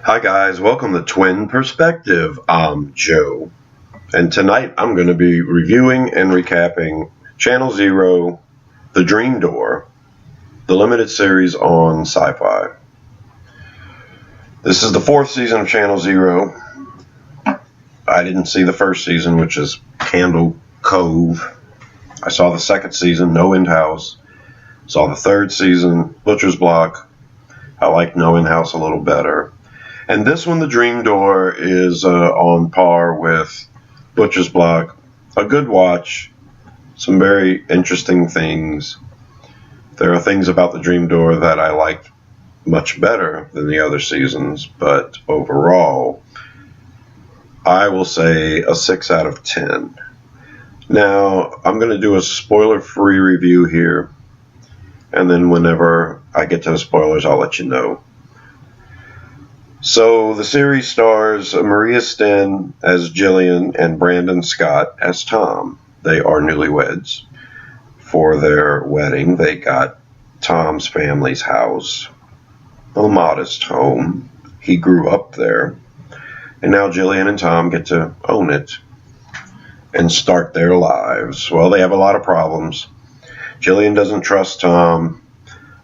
Hi, guys. Welcome to Twin Perspective. I'm Joe, and tonight I'm going to be reviewing and recapping Channel Zero, The Dream Door, the limited series on Sci-Fi. This is the fourth season of Channel Zero. I didn't see the first season, which is Candle Cove. I saw the second season, No End House. Saw the third season, Butcher's Block. I like No End House a little better. And this one, The Dream Door, is on par with Butcher's Block. A good watch. Some very interesting things. There are things about The Dream Door that I liked much better than the other seasons, but overall, I will say a 6 out of 10. Now, I'm going to do a spoiler-free review here, and then whenever I get to the spoilers, I'll let you know. So the series stars Maria Sten as Jillian and Brandon Scott as Tom. They are newlyweds. For their wedding, they got Tom's family's house, a modest home. He grew up there. And now Jillian and Tom get to own it and start their lives. Well, they have a lot of problems. Jillian doesn't trust Tom.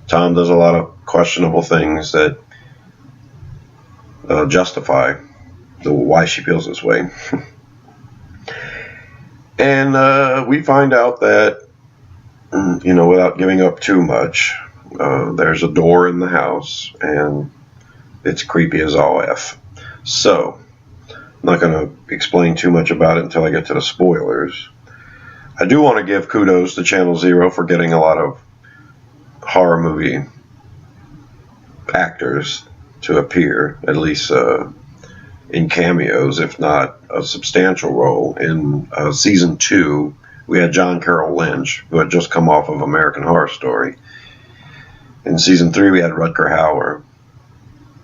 Tom does a lot of questionable things that justify why she feels this way. And we find out that, without giving up too much, there's a door in the house, and it's creepy as all F. So, I'm not going to explain too much about it until I get to the spoilers. I do want to give kudos to Channel Zero for getting a lot of horror movie actors to appear, at least in cameos, if not a substantial role. In season 2, we had John Carroll Lynch, who had just come off of American Horror Story. In season 3, we had Rutger Hauer,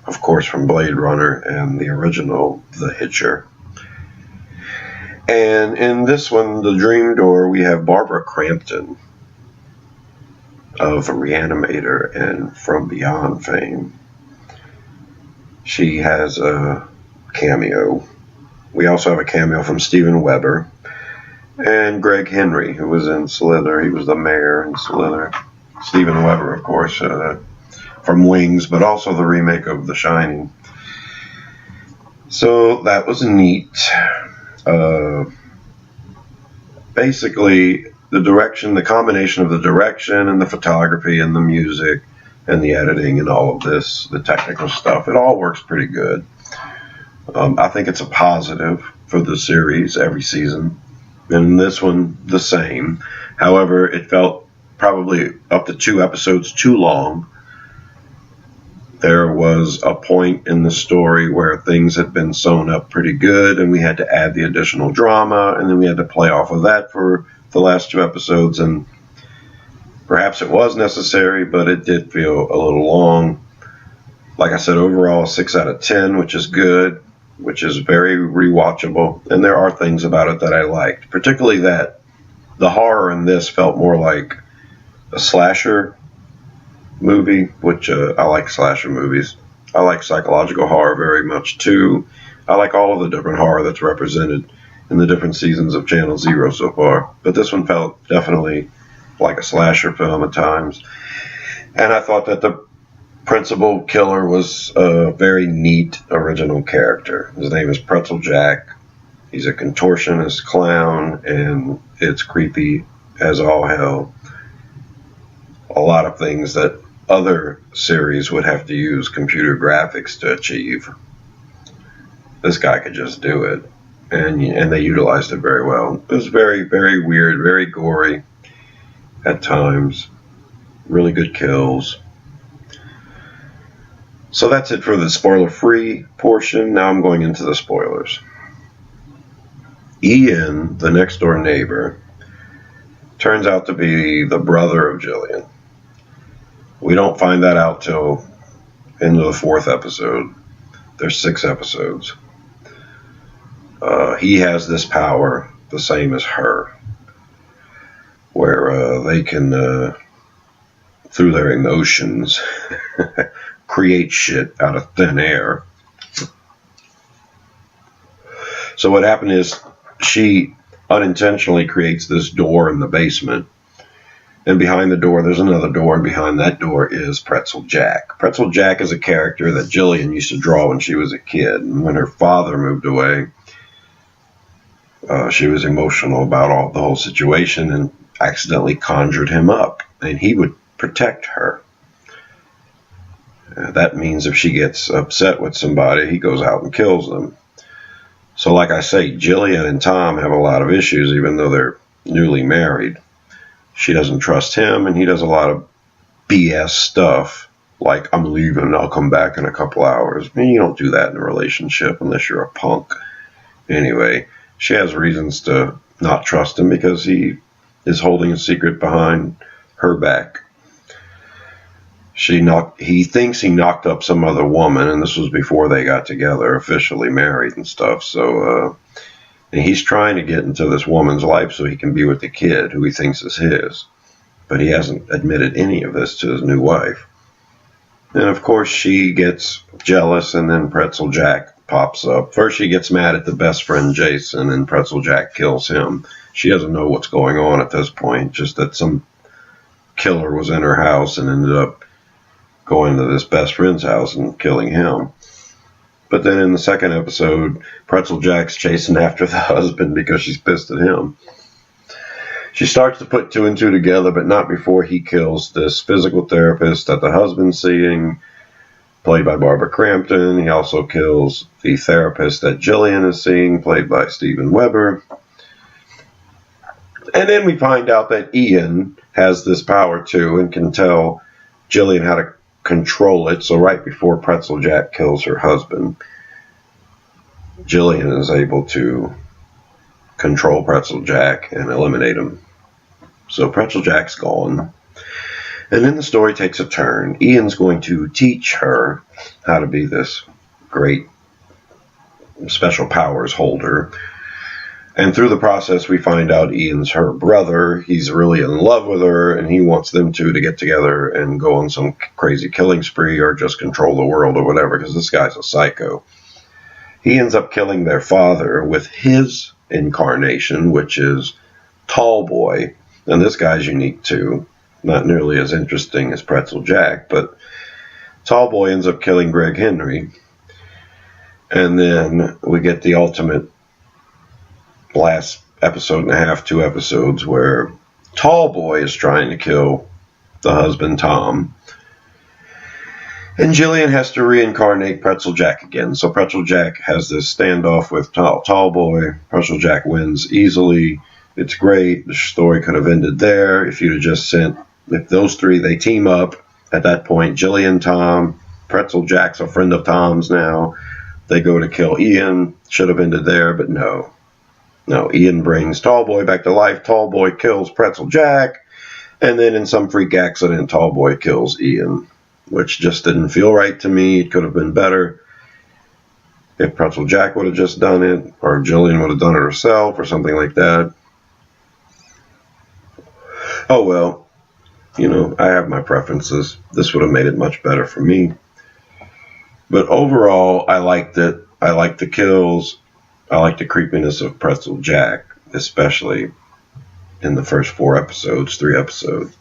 of course, from Blade Runner and the original The Hitcher. And in this one, The Dream Door, we have Barbara Crampton of Reanimator and From Beyond fame. She has a cameo. We also have a cameo from Steven Weber and Greg Henry, who was in Slither. He was the mayor in Slither. Steven Weber, of course, from Wings, but also the remake of The Shining. So that was neat. Basically, the combination of the direction and the photography and the music and the editing and all of this, the technical stuff, it all works pretty good. I think it's a positive for the series every season, and this one the same. However, it felt probably up to 2 episodes too long. There was a point in the story where things had been sewn up pretty good, and we had to add the additional drama, and then we had to play off of that for the last 2 episodes, and perhaps it was necessary, but it did feel a little long. Like I said, overall, 6 out of 10, which is good, which is very rewatchable. And there are things about it that I liked, particularly that the horror in this felt more like a slasher movie, which I like slasher movies. I like psychological horror very much, too. I like all of the different horror that's represented in the different seasons of Channel Zero so far. But this one felt definitely like a slasher film at times. And I thought that the principal killer was a very neat original character. His name is Pretzel Jack. He's a contortionist clown, and it's creepy as all hell. A lot of things that other series would have to use computer graphics to achieve. This guy could just do it, and they utilized it very well. It was very, very weird, very gory at times. Really good kills. So that's it for the spoiler-free portion. Now I'm going into the spoilers. Ian, the next-door neighbor, turns out to be the brother of Jillian. We don't find that out till into the 4th episode. There's 6 episodes. He has this power, the same as her, where they can, through their emotions, create shit out of thin air. So what happened is she unintentionally creates this door in the basement. And behind the door, there's another door, and behind that door is Pretzel Jack. Pretzel Jack is a character that Jillian used to draw when she was a kid. And when her father moved away, she was emotional about the whole situation and accidentally conjured him up. And he would protect her. That means if she gets upset with somebody, he goes out and kills them. So like I say, Jillian and Tom have a lot of issues, even though they're newly married. She doesn't trust him, and he does a lot of BS stuff, like, I'm leaving, I'll come back in a couple hours. I mean, you don't do that in a relationship unless you're a punk. Anyway, she has reasons to not trust him because he is holding a secret behind her back. He thinks he knocked up some other woman, and this was before they got together, officially married and stuff. So, and he's trying to get into this woman's life so he can be with the kid who he thinks is his. But he hasn't admitted any of this to his new wife. And of course she gets jealous, and then Pretzel Jack pops up. First she gets mad at the best friend Jason, and Pretzel Jack kills him. She doesn't know what's going on at this point, just that some killer was in her house and ended up going to this best friend's house and killing him. But then in the second episode, Pretzel Jack's chasing after the husband because she's pissed at him. She starts to put two and two together, but not before he kills this physical therapist that the husband's seeing, played by Barbara Crampton. He also kills the therapist that Jillian is seeing, played by Steven Weber. And then we find out that Ian has this power too and can tell Jillian how to control it. So right before Pretzel Jack kills her husband, Jillian is able to control Pretzel Jack and eliminate him. So Pretzel Jack's gone. And then the story takes a turn. Ian's going to teach her how to be this great special powers holder. And through the process, we find out Ian's her brother. He's really in love with her, and he wants them two to get together and go on some crazy killing spree or just control the world or whatever, because this guy's a psycho. He ends up killing their father with his incarnation, which is Tallboy. And this guy's unique too. Not nearly as interesting as Pretzel Jack, but Tallboy ends up killing Greg Henry. And then we get the ultimate last episode and a half, 2 episodes, where Tallboy is trying to kill the husband, Tom. And Jillian has to reincarnate Pretzel Jack again. So Pretzel Jack has this standoff with Tallboy. Pretzel Jack wins easily. It's great. The story could have ended there if you'd have just sent, if those three, they team up. At that point, Jillian, Tom, Pretzel Jack's a friend of Tom's now. They go to kill Ian. Should have ended there, but no. No, Ian brings Tallboy back to life. Tallboy kills Pretzel Jack. And then in some freak accident, Tallboy kills Ian, which just didn't feel right to me. It could have been better if Pretzel Jack would have just done it, or Jillian would have done it herself, or something like that. Oh well, you know, I have my preferences. This would have made it much better for me. But overall, I liked it. I liked the kills. I liked the creepiness of Pretzel Jack, especially in the first 3 episodes.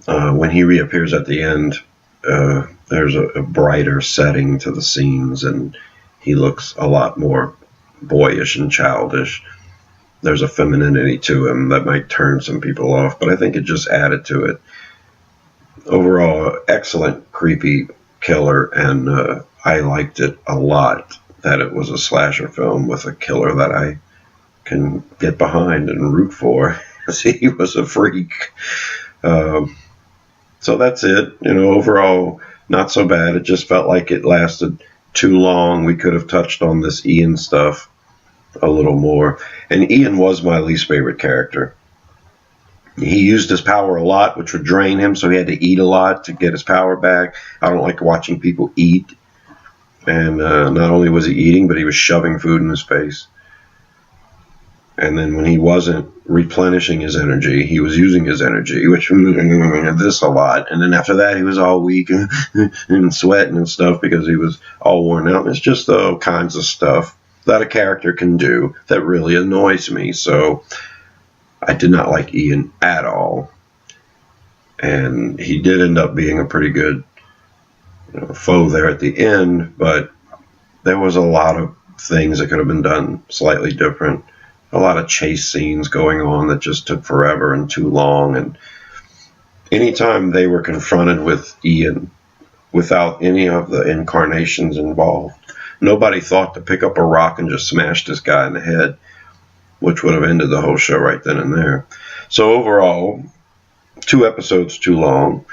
When he reappears at the end, there's a brighter setting to the scenes, and he looks a lot more boyish and childish. There's a femininity to him that might turn some people off, but I think it just added to it. Overall, excellent creepy killer, and I liked it a lot that it was a slasher film with a killer that I can get behind and root for. He was a freak. So that's it. You know, overall, not so bad. It just felt like it lasted too long. We could have touched on this Ian stuff a little more. And Ian was my least favorite character. He used his power a lot, which would drain him, so he had to eat a lot to get his power back. I don't like watching people eat. And not only was he eating, but he was shoving food in his face. And then when he wasn't replenishing his energy, he was using his energy, which this a lot. And then after that, he was all weak and sweating and stuff because he was all worn out. It's just all kinds of stuff. that a character can do that really annoys me. So I did not like Ian at all. And he did end up being a pretty good foe there at the end, but there was a lot of things that could have been done slightly different. A lot of chase scenes going on that just took forever and too long. And anytime they were confronted with Ian without any of the incarnations involved, nobody thought to pick up a rock and just smash this guy in the head, which would have ended the whole show right then and there. So overall, 2 episodes too long,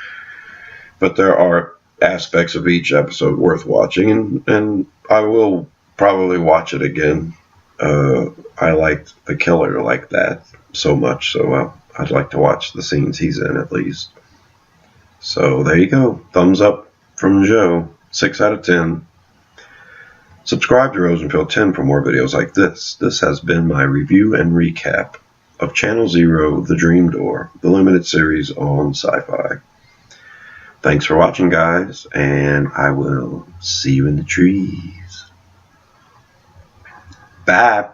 but there are aspects of each episode worth watching, and I will probably watch it again. I liked the killer like that so much, so I'd like to watch the scenes he's in at least. So there you go. Thumbs up from Joe. 6 out of 10. Subscribe to Rosenfield 10 for more videos like this. This has been my review and recap of Channel Zero, The Dream Door, the limited series on Sci-Fi. Thanks for watching, guys, and I will see you in the trees. Bye.